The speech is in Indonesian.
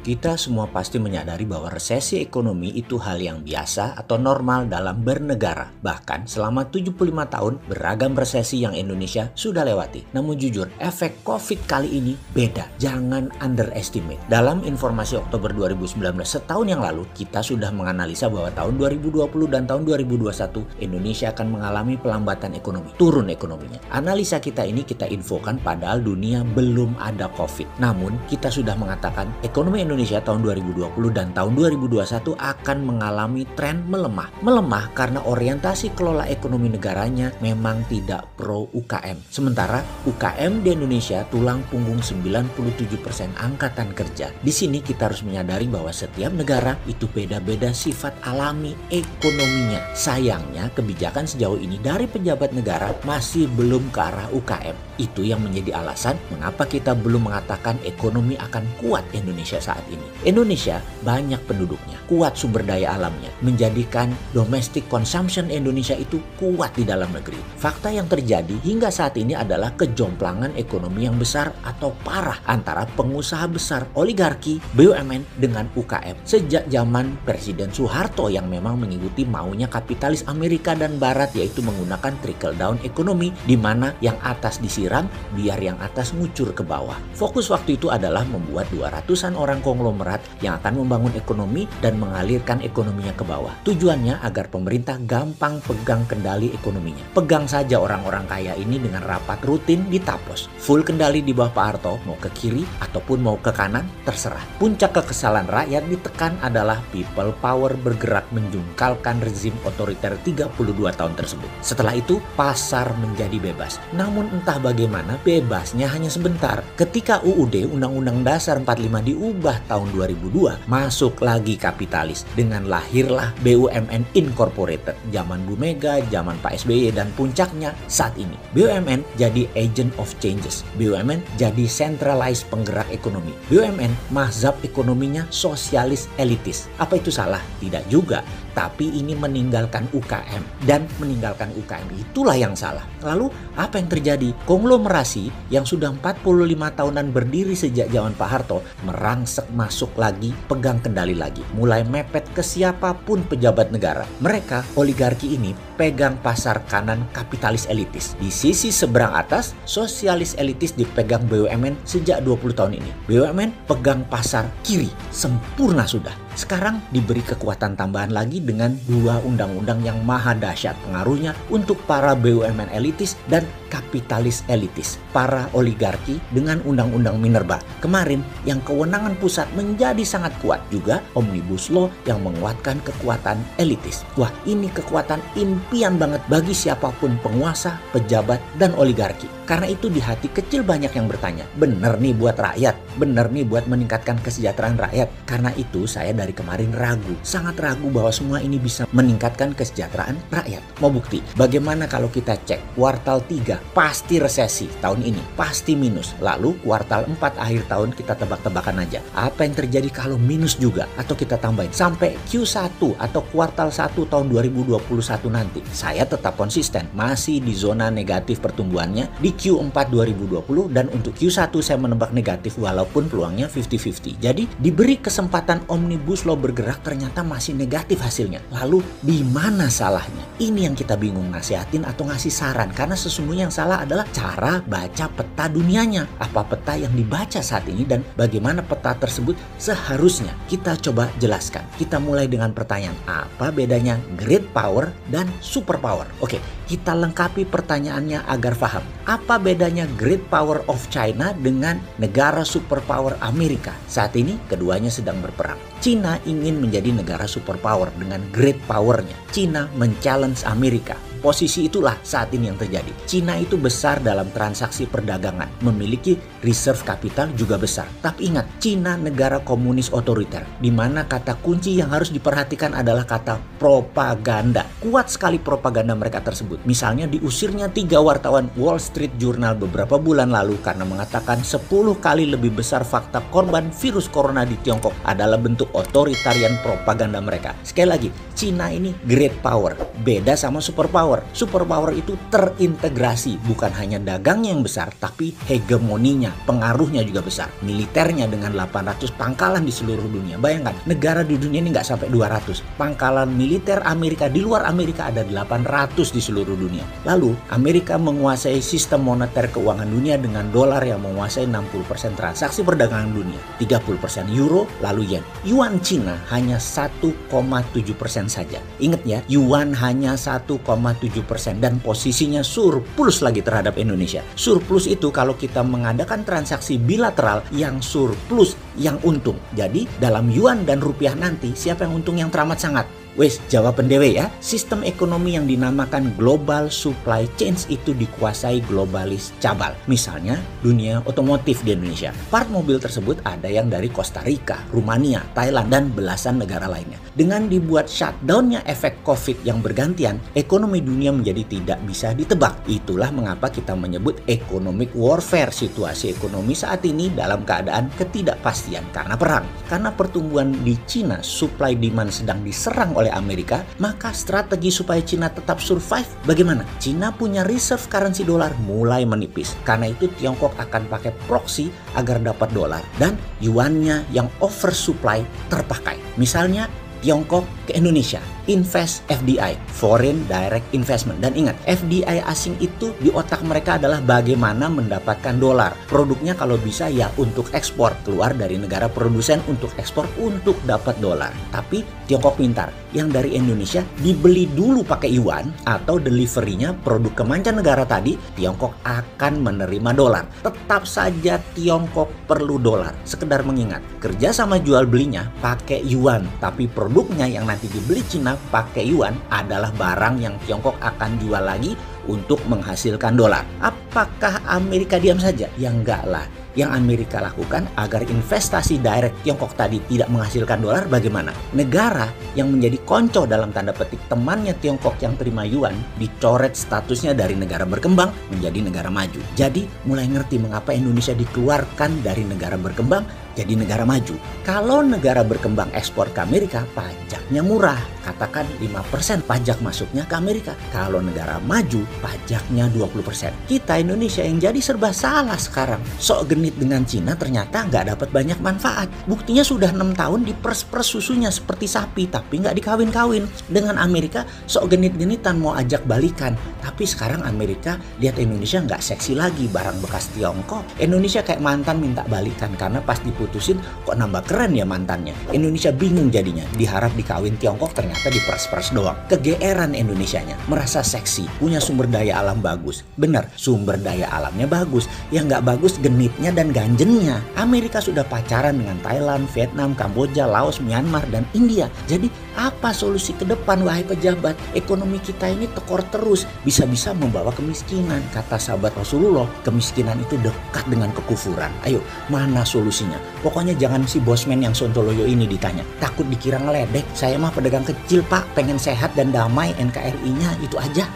Kita semua pasti menyadari bahwa resesi ekonomi itu hal yang biasa atau normal dalam bernegara. Bahkan selama 75 tahun beragam resesi yang Indonesia sudah lewati. Namun jujur, efek COVID kali ini beda. Jangan underestimate. Dalam informasi Oktober 2019 setahun yang lalu, kita sudah menganalisa bahwa tahun 2020 dan tahun 2021 Indonesia akan mengalami pelambatan ekonomi. Turun ekonominya. Analisa kita ini kita infokan padahal dunia belum ada COVID. Namun kita sudah mengatakan ekonomi Indonesia tahun 2020 dan tahun 2021 akan mengalami tren melemah. Melemah karena orientasi kelola ekonomi negaranya memang tidak pro UKM. Sementara UKM di Indonesia tulang punggung 97% angkatan kerja. Di sini kita harus menyadari bahwa setiap negara itu beda-beda sifat alami ekonominya. Sayangnya kebijakan sejauh ini dari pejabat negara masih belum ke arah UKM. Itu yang menjadi alasan mengapa kita belum mengatakan ekonomi akan kuat Indonesia saat ini. Indonesia banyak penduduknya, kuat sumber daya alamnya, menjadikan domestic consumption Indonesia itu kuat di dalam negeri. Fakta yang terjadi hingga saat ini adalah kejomplangan ekonomi yang besar atau parah antara pengusaha besar oligarki BUMN dengan UKM. Sejak zaman Presiden Soeharto yang memang mengikuti maunya kapitalis Amerika dan Barat, yaitu menggunakan trickle down ekonomi di mana yang atas disiram biar yang atas ngucur ke bawah. Fokus waktu itu adalah membuat 200-an orang konglomerat yang akan membangun ekonomi dan mengalirkan ekonominya ke bawah. Tujuannya agar pemerintah gampang pegang kendali ekonominya. Pegang saja orang-orang kaya ini dengan rapat rutin di Tapos. Full kendali di bawah Pak Harto, mau ke kiri ataupun mau ke kanan, terserah. Puncak kekesalan rakyat ditekan adalah people power bergerak menjungkalkan rezim otoriter 32 tahun tersebut. Setelah itu, pasar menjadi bebas. Namun entah bagaimana bebasnya hanya sebentar. Ketika UUD Undang-Undang Dasar 45 diubah tahun 2002, masuk lagi kapitalis dengan lahirlah BUMN Incorporated. Zaman Bu Mega, zaman Pak SBY, dan puncaknya saat ini. BUMN jadi agent of changes. BUMN jadi centralized penggerak ekonomi. BUMN mazhab ekonominya sosialis elitis. Apa itu salah? Tidak juga. Tapi ini meninggalkan UKM. Dan meninggalkan UKM itulah yang salah. Lalu apa yang terjadi? Konglomerasi yang sudah 45 tahunan berdiri sejak zaman Pak Harto merangsek masuk lagi, pegang kendali lagi. Mulai mepet ke siapapun pejabat negara. Mereka, oligarki ini, pegang pasar kanan kapitalis elitis. Di sisi seberang atas, sosialis elitis dipegang BUMN sejak 20 tahun ini. BUMN pegang pasar kiri. Sempurna sudah. Sekarang diberi kekuatan tambahan lagi dengan dua undang-undang yang maha dahsyat pengaruhnya untuk para BUMN elitis dan kapitalis elitis. Para oligarki dengan undang-undang Minerba. Kemarin yang kewenangan pusat menjadi sangat kuat, juga Omnibus Law yang menguatkan kekuatan elitis. Wah, ini kekuatan impian banget bagi siapapun penguasa, pejabat, dan oligarki. Karena itu di hati kecil banyak yang bertanya, bener nih buat rakyat? Bener nih buat meningkatkan kesejahteraan rakyat? Karena itu saya dari kemarin ragu, sangat ragu bahwa semua ini bisa meningkatkan kesejahteraan rakyat. Mau bukti? Bagaimana kalau kita cek kuartal 3 pasti resesi tahun ini, pasti minus. Lalu kuartal 4 akhir tahun kita tebak-tebakan aja. Apa yang terjadi kalau minus juga? Atau kita tambahin sampai Q1 atau kuartal 1 tahun 2021 nanti. Saya tetap konsisten, masih di zona negatif pertumbuhannya di Q4 2020, dan untuk Q1 saya menebak negatif walaupun peluangnya 50-50. Jadi diberi kesempatan Omnibus Law bergerak ternyata masih negatif hasilnya. Lalu di mana salahnya? Ini yang kita bingung nasihatin atau ngasih saran, karena sesungguhnya yang salah adalah cara baca peta dunianya. Apa peta yang dibaca saat ini dan bagaimana peta tersebut seharusnya kita coba jelaskan. Kita mulai dengan pertanyaan, apa bedanya great power dan super power? Oke, kita lengkapi pertanyaannya agar paham. Apa bedanya great power of China dengan negara superpower Amerika? Saat ini keduanya sedang berperang. Cina ingin menjadi negara superpower dengan great powernya. Cina men-challenge Amerika. Posisi itulah saat ini yang terjadi. Cina itu besar dalam transaksi perdagangan, memiliki reserve capital juga besar. Tapi ingat, Cina negara komunis otoriter, di mana kata kunci yang harus diperhatikan adalah kata propaganda. Kuat sekali propaganda mereka tersebut. Misalnya diusirnya 3 wartawan Wall Street Journal beberapa bulan lalu karena mengatakan 10 kali lebih besar fakta korban virus corona di Tiongkok adalah bentuk otoritarian propaganda mereka. Sekali lagi, Cina ini great power, beda sama super power. superpower. Superpower itu terintegrasi, bukan hanya dagangnya yang besar, tapi hegemoninya, pengaruhnya juga besar. Militernya dengan 800 pangkalan di seluruh dunia. Bayangkan, negara di dunia ini nggak sampai 200. Pangkalan militer Amerika di luar Amerika ada 800 di seluruh dunia. Lalu, Amerika menguasai sistem moneter keuangan dunia dengan dolar yang menguasai 60% transaksi perdagangan dunia, 30% euro, lalu yen. Yuan Cina hanya 1,7% saja. Ingat ya, yuan hanya 1,7% dan posisinya surplus lagi terhadap Indonesia. Surplus itu kalau kita mengadakan transaksi bilateral, yang surplus yang untung. Jadi dalam yuan dan rupiah nanti siapa yang untung, yang teramat sangat? Wes, jawaban dewe ya. Sistem ekonomi yang dinamakan global supply chains itu dikuasai globalis cabal. Misalnya dunia otomotif di Indonesia. Part mobil tersebut ada yang dari Costa Rica, Rumania, Thailand, dan belasan negara lainnya. Dengan dibuat shutdown-nya efek COVID yang bergantian, ekonomi dunia menjadi tidak bisa ditebak. Itulah mengapa kita menyebut economic warfare. Situasi ekonomi saat ini dalam keadaan ketidakpastian karena perang. Karena pertumbuhan di Cina, supply demand sedang diserang oleh Amerika, maka strategi supaya Cina tetap survive bagaimana? Cina punya reserve currency dolar mulai menipis. Karena itu Tiongkok akan pakai proxy agar dapat dolar dan yuannya yang oversupply terpakai. Misalnya Tiongkok ke Indonesia, invest FDI, Foreign Direct Investment. Dan ingat, FDI asing itu di otak mereka adalah bagaimana mendapatkan dolar. Produknya kalau bisa ya untuk ekspor, keluar dari negara produsen untuk ekspor untuk dapat dolar. Tapi Tiongkok pintar, yang dari Indonesia dibeli dulu pakai yuan atau deliverynya produk ke mancanegara tadi, Tiongkok akan menerima dolar. Tetap saja Tiongkok perlu dolar. Sekedar mengingat, kerja sama jual belinya pakai yuan, tapi produknya yang nanti dibeli Cina pakai yuan adalah barang yang Tiongkok akan jual lagi untuk menghasilkan dolar. Apakah Amerika diam saja? Ya enggak lah. Yang Amerika lakukan agar investasi direct Tiongkok tadi tidak menghasilkan dolar bagaimana? Negara yang menjadi konco dalam tanda petik temannya Tiongkok yang terima yuan dicoret statusnya dari negara berkembang menjadi negara maju. Jadi mulai ngerti mengapa Indonesia dikeluarkan dari negara berkembang jadi negara maju. Kalau negara berkembang ekspor ke Amerika, pajaknya murah. Katakan 5% pajak masuknya ke Amerika. Kalau negara maju, pajaknya 20%. Kita Indonesia yang jadi serba salah sekarang. Sok genit dengan Cina ternyata nggak dapat banyak manfaat. Buktinya sudah 6 tahun dipers-pers susunya seperti sapi, tapi nggak dikawin-kawin. Dengan Amerika, sok genit-genitan mau ajak balikan. Tapi sekarang Amerika lihat Indonesia nggak seksi lagi, barang bekas Tiongkok. Indonesia kayak mantan minta balikan karena pas diputusin kok nambah keren ya mantannya. Indonesia bingung jadinya, diharap dikawin Tiongkok ternyata diperas-peras doang. Kegeeran Indonesianya, merasa seksi, punya sumber daya alam bagus. Bener, sumber daya alamnya bagus, yang nggak bagus genitnya dan ganjennya. Amerika sudah pacaran dengan Thailand, Vietnam, Kamboja, Laos, Myanmar, dan India. Jadi apa solusi ke depan wahai pejabat? Ekonomi kita ini tekor terus, bisa-bisa membawa kemiskinan. Kata sahabat Rasulullah, kemiskinan itu dekat dengan kekufuran. Ayo, mana solusinya? Pokoknya jangan si bosman yang sontoloyo ini ditanya. Takut dikira ngeledek. Saya mah pedagang kecil pak, pengen sehat dan damai, NKRI-nya itu aja.